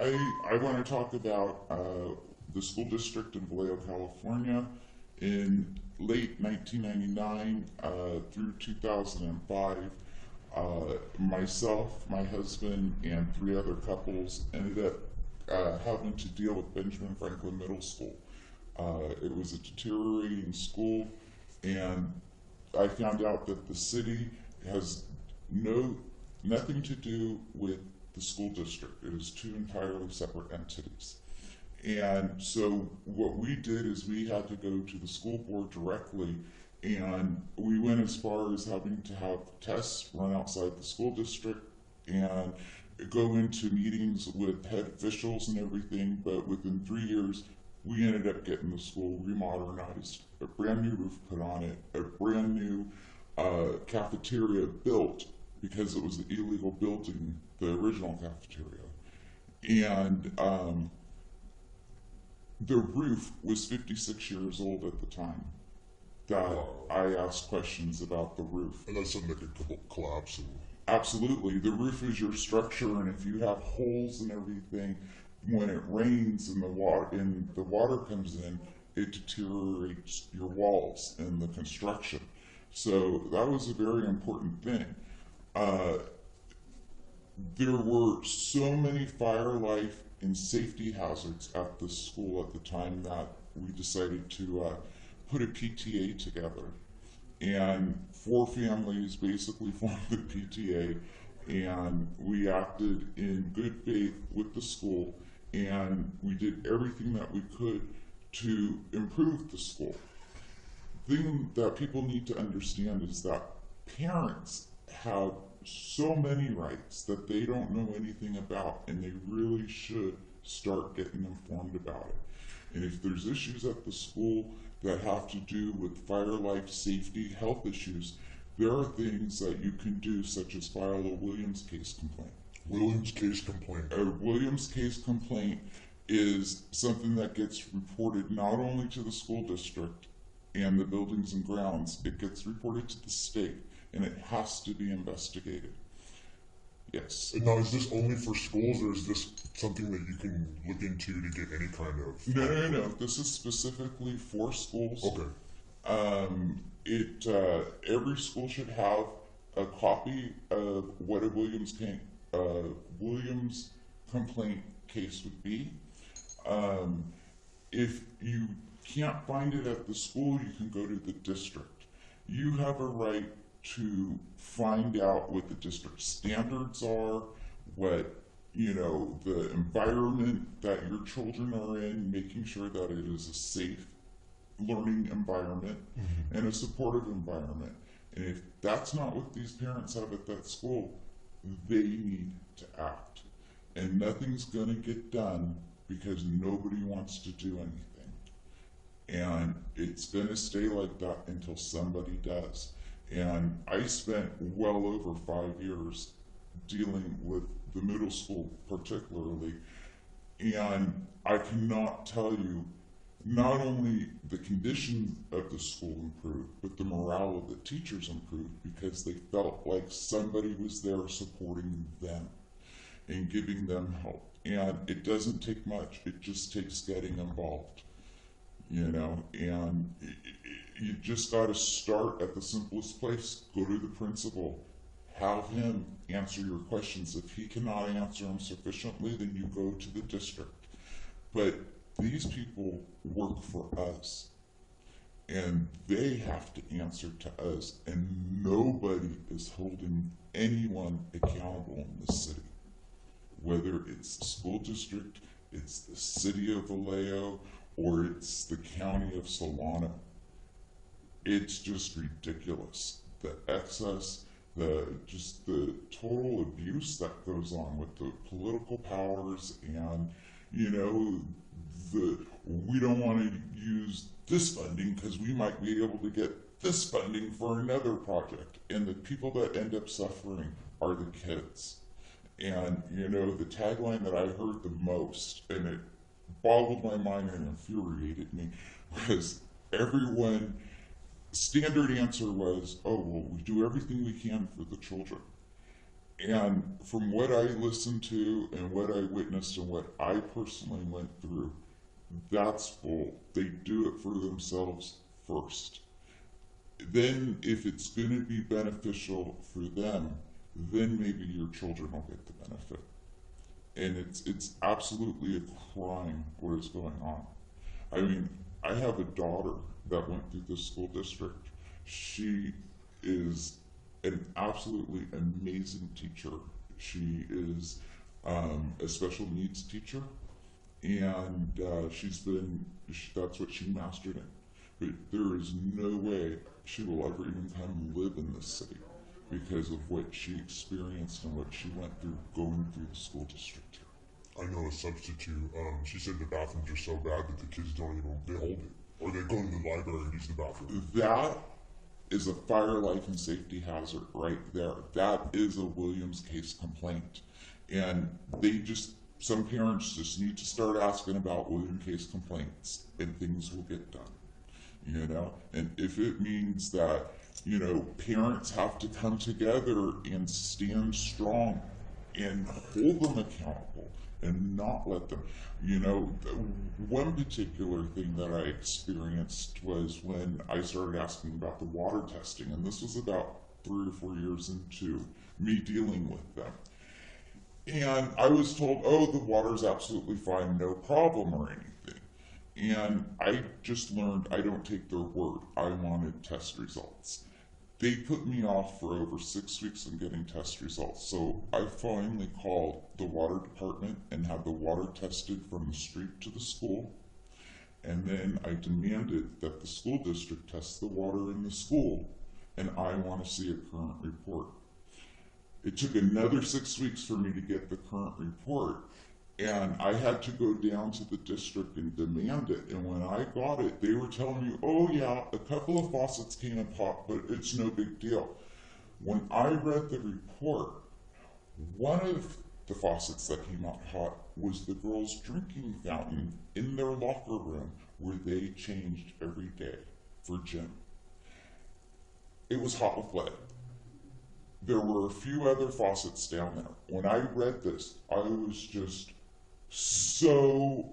I want to talk about the school district in Vallejo, California. In late 1999 through 2005, myself, my husband, and three other couples ended up having to deal with Benjamin Franklin Middle School. It was a deteriorating school, and I found out that the city has nothing to do with the school district. It is two entirely separate entities. And so what we did is we had to go to the school board directly, and we went as far as having to have tests run outside the school district and go into meetings with head officials and everything. But within 3 years, we ended up getting the school remodernized, a brand new roof put on it, a brand new cafeteria built because it was the illegal building, the original cafeteria. And the roof was 56 years old at the time that I asked questions about the roof. And that's something that could collapse. Absolutely. The roof is your structure, and if you have holes and everything, when it rains and the water comes in, it deteriorates your walls and the construction. So that was a very important thing. There were so many fire, life, and safety hazards at the school at the time that we decided to put a PTA together. And four families basically formed the PTA, and we acted in good faith with the school, and we did everything that we could to improve the school. The thing that people need to understand is that parents have so many rights that they don't know anything about, and they really should start getting informed about it. And if there's issues at the school that have to do with fire, life, safety, health issues, there are things that you can do, such as file a Williams case complaint. Williams case complaint. A Williams case complaint is something that gets reported not only to the school district and the buildings and grounds, it gets reported to the state, and it has to be investigated. Yes. And now, is this only for schools, or is this something that you can look into to get any kind of... No. This is specifically for schools. Okay. Every school should have a copy of what a Williams complaint case would be. If you can't find it at the school, you can go to the district. You have a right to find out what the district standards are, what the environment that your children are in, making sure that it is a safe learning environment and a supportive environment. And if that's not what these parents have at that school, they need to act. And nothing's going to get done because nobody wants to do anything. And it's going to stay like that until somebody does. And I spent well over 5 years dealing with the middle school particularly, and I cannot tell you, not only the condition of the school improved, but the morale of the teachers improved because they felt like somebody was there supporting them and giving them help. And it doesn't take much, it just takes getting involved, and you just got to start at the simplest place. Go to the principal, have him answer your questions. If he cannot answer them sufficiently, then you go to the district. But these people work for us, and they have to answer to us, and nobody is holding anyone accountable in this city. Whether it's the school district, it's the city of Vallejo, or it's the county of Solano. It's just ridiculous. The excess, the total abuse that goes on with the political powers, and we don't want to use this funding because we might be able to get this funding for another project, and the people that end up suffering are the kids. And the tagline that I heard the most, and it boggled my mind and infuriated me, was standard answer was, oh, well, we do everything we can for the children. And from what I listened to and what I witnessed and what I personally went through, that's bull. They do it for themselves first. Then, if it's going to be beneficial for them, then maybe your children will get the benefit. And it's absolutely a crime what is going on. I mean, I have a daughter that went through this school district. She is an absolutely amazing teacher. She is a special needs teacher, and that's what she mastered in. But there is no way she will ever even come and live in this city because of what she experienced and what she went through going through the school district here. I know a substitute. She said the bathrooms are so bad that the kids don't even they hold it, or they go to the library and use the bathroom. That is a fire, life, and safety hazard right there. That is a Williams case complaint, and some parents just need to start asking about Williams case complaints, and things will get done. And if it means that parents have to come together and stand strong and hold them accountable and not let them. One particular thing that I experienced was when I started asking about the water testing, and this was about 3 or 4 years into me dealing with them. And I was told, oh, the water's absolutely fine, no problem or anything. And I just learned I don't take their word. I wanted test results. They put me off for over 6 weeks on getting test results. So I finally called the water department and had the water tested from the street to the school. And then I demanded that the school district test the water in the school, and I want to see a current report. It took another 6 weeks for me to get the current report, and I had to go down to the district and demand it. And when I got it, they were telling me, oh yeah, a couple of faucets came in hot, but it's no big deal. When I read the report, one of the faucets that came out hot was the girls' drinking fountain in their locker room where they changed every day for gym. It was hot with lead. There were a few other faucets down there. When I read this, I was just so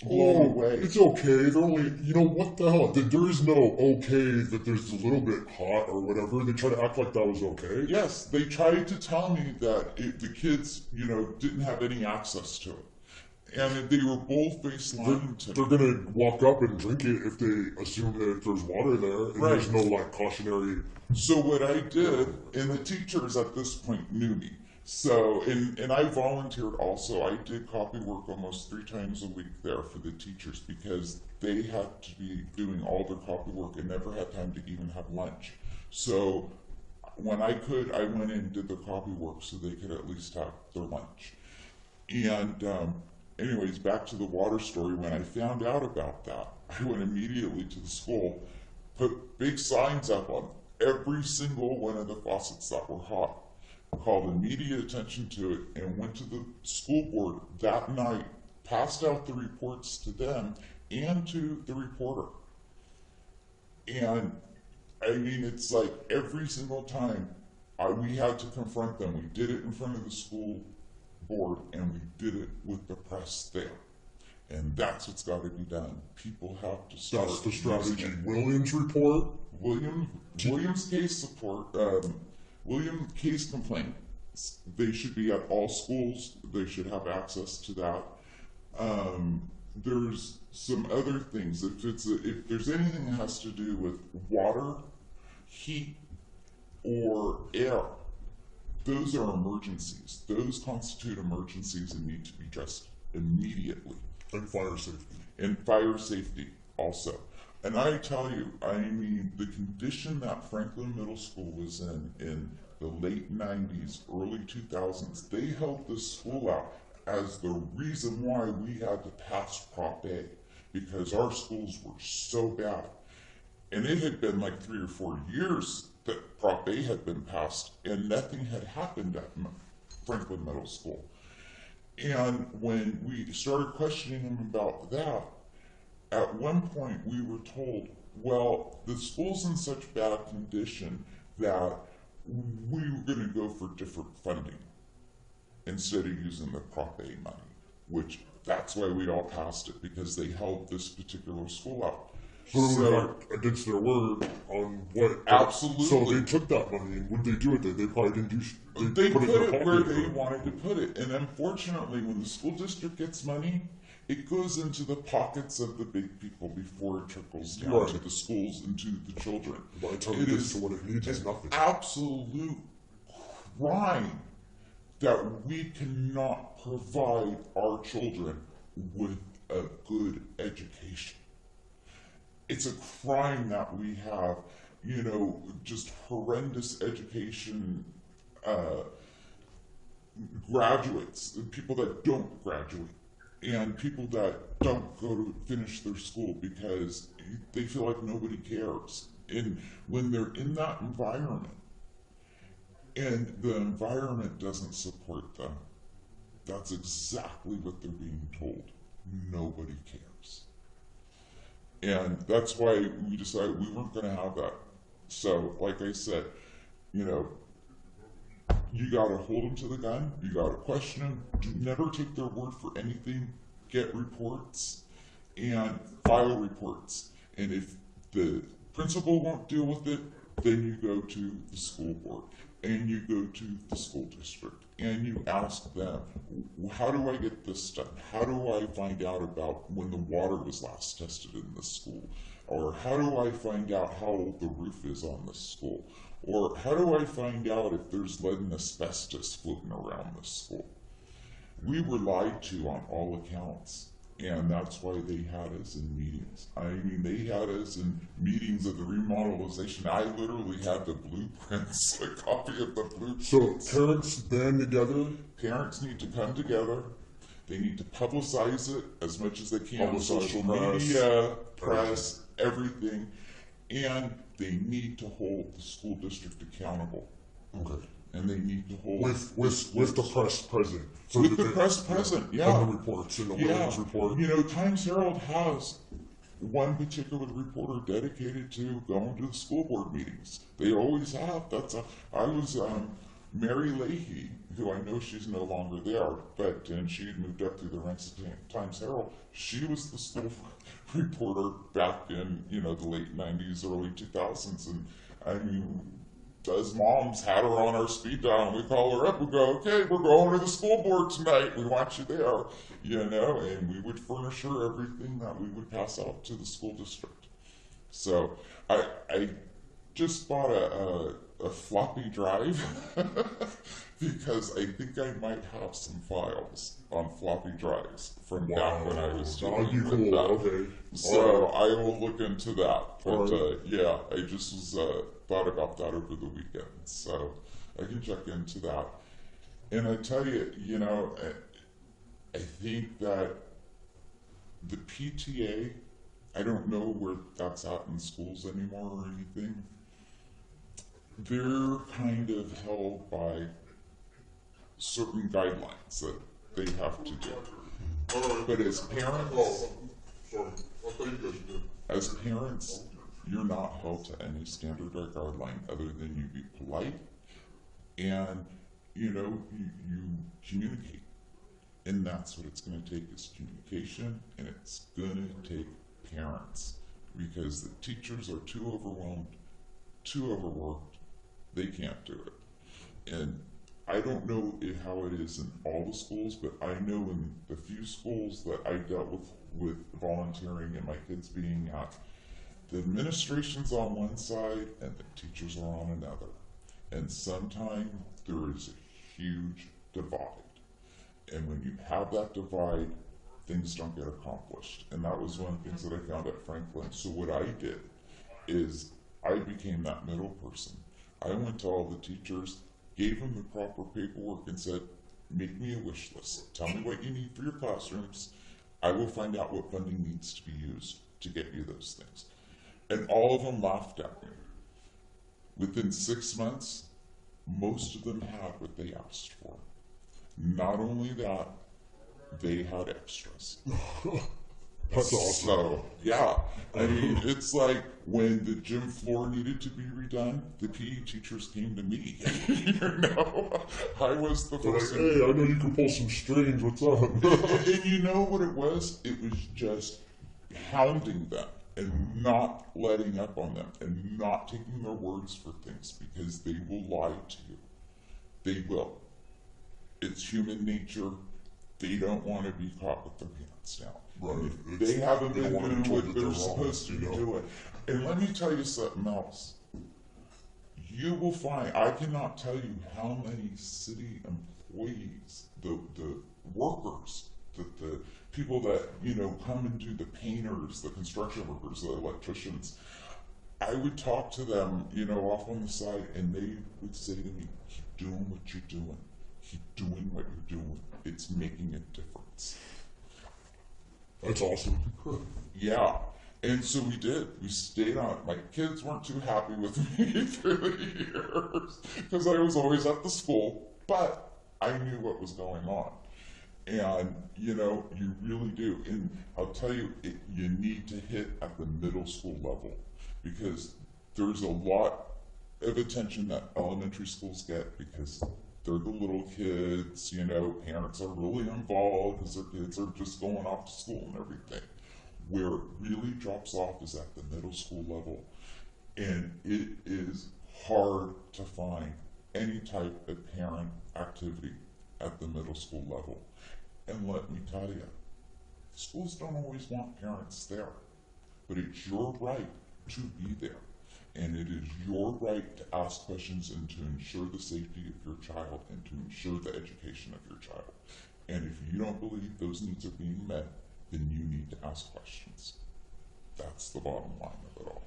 blown away. It's okay. They're only, what the hell? There is no okay that there's a little bit hot or whatever. They try to act like that was okay. Yes, they tried to tell me that the kids, didn't have any access to it. And they were bold-faced lying to me. They're going to walk up and drink it if they assume that there's water there, and Right. there's no, cautionary... So what I did, and the teachers at this point knew me. So, and I volunteered also. I did copy work almost 3 times a week there for the teachers because they had to be doing all their copy work and never had time to even have lunch. So when I could, I went in and did the copy work so they could at least have their lunch. And anyways, back to the water story. When I found out about that, I went immediately to the school, put big signs up on every single one of the faucets that were hot, called immediate attention to it, and went to the school board that night, passed out the reports to them and to the reporter. And I mean, it's like every single time we had to confront them. We did it in front of the school board, and we did it with the press there. And that's what's got to be done. People have to start. That's the strategy. Williams report. Williams case support. Williams case complaints. They should be at all schools. They should have access to that. There's some other things. If there's anything that has to do with water, heat, or air, those are emergencies. Those constitute emergencies and need to be addressed immediately. And fire safety. And fire safety also. And I tell you, I mean, the condition that Franklin Middle School was in the late 90s, early 2000s, they held this school out as the reason why we had to pass Prop A, because our schools were so bad. And it had been like 3 or 4 years that Prop A had been passed, and nothing had happened at Franklin Middle School. And when we started questioning them about that, at one point we were told, well, the school's in such bad condition that we were going to go for different funding instead of using the Prop A money, which that's why we all passed it, because they held this particular school out. So they were like against their word on what. Absolutely. So they took that money, and what did they do with it? They probably didn't do. They put in their it where pocket, they or- wanted to put it. And unfortunately, when the school district gets money, it goes into the pockets of the big people before it trickles down Right. to the schools and to the children. By the time It it gets is to what it needs, is nothing. absolute crime that we cannot provide our children with a good education. It's a crime that we have, just horrendous education graduates, people that don't graduate, and people that don't go to finish their school because they feel like nobody cares. And when they're in that environment, and the environment doesn't support them, that's exactly what they're being told. Nobody cares. And that's why we decided we weren't going to have that. So, like I said, you got to hold them to the gun. You got to question them. Do never take their word for anything. Get reports and file reports. And if the principal won't deal with it, then you go to the school board and you go to the school district and you ask them, how do I get this done? How do I find out about when the water was last tested in this school? Or how do I find out how old the roof is on this school? Or how do I find out if there's lead and asbestos floating around this school? We were lied to on all accounts, and that's why they had us in meetings. I mean, they had us in meetings of the remodelization. I literally had the blueprints, a copy of the blueprints. So parents band together. Parents need to come together. They need to publicize it as much as they can on Publicize social press, media, press, everything. And they need to hold the school district accountable. Okay. And they need to hold With the press present. So with that the they- press present, yeah. And the reports and the Yeah, Williams report. Times Herald has one particular reporter dedicated to going to the school board meetings. They always have. I was Mary Leahy, who I know she's no longer there, and she had moved up through the ranks of Times Herald. She was the school reporter back in the late '90s, early 2000s, and I mean, us moms had her on our speed dial, and we call her up. We go, okay, we're going to the school board tonight. We want you there, and we would furnish her everything that we would pass out to the school district. So I just bought a floppy drive because I think I might have some files on floppy drives from back when I was That'd be dealing with cool. that. Okay. So I will look into that. But Alright. yeah, I just was thought about that over the weekend, so I can check into that. And I tell you, I think that the PTA, I don't know where that's at in schools anymore or anything. They're kind of held by certain guidelines that they have to do. But as parents, Sorry. I thought you guys did. as parents, you're not held to any standard or guideline other than you be polite and you communicate. And that's what it's going to take is communication, and it's going to take parents because the teachers are too overwhelmed, too overworked. They can't do it. And I don't know how it is in all the schools, but I know in the few schools that I dealt with volunteering and my kids being at, the administration's on one side and the teachers are on another. And sometimes there is a huge divide. And when you have that divide, things don't get accomplished. And that was one of the things that I found at Franklin. So what I did is I became that middle person. I went to all the teachers, gave them the proper paperwork and said, make me a wish list. Tell me what you need for your classrooms. I will find out what funding needs to be used to get you those things. And all of them laughed at me. Within 6 months, most of them had what they asked for. Not only that, they had extras. That's awesome. So, yeah. I mean, it's like when the gym floor needed to be redone, the PE teachers came to me. You know, I was the They're like, person. hey, I know you can pull some strings. What's up? And you know what it was? It was just hounding them and not letting up on them and not taking their words for things because they will lie to you. They will. It's human nature. They don't want to be caught with their pants down. Right. They haven't they been don't wanna be doing told what that they're they're wrong, supposed to you be know? doing. And let me tell you something else. You will find, I cannot tell you how many city employees, the workers, the people that, you know, come and do the painters, the construction workers, the electricians, I would talk to them, you know, off on the side, and they would say to me, keep doing what you're doing. Keep doing what you're doing. It's making a difference. That's awesome. Yeah. And so we did. We stayed on it. My kids weren't too happy with me through the years because I was always at the school, but I knew what was going on. And, you know, you really do. And I'll tell you, you need to hit at the middle school level because there's a lot of attention that elementary schools get because they're the little kids, you know, parents are really involved because their kids are just going off to school and everything. Where it really drops off is at the middle school level. And it is hard to find any type of parent activity at the middle school level. And let me tell you, schools don't always want parents there, but it's your right to be there. And it is your right to ask questions and to ensure the safety of your child and to ensure the education of your child. And if you don't believe those needs are being met, then you need to ask questions. That's the bottom line of it all.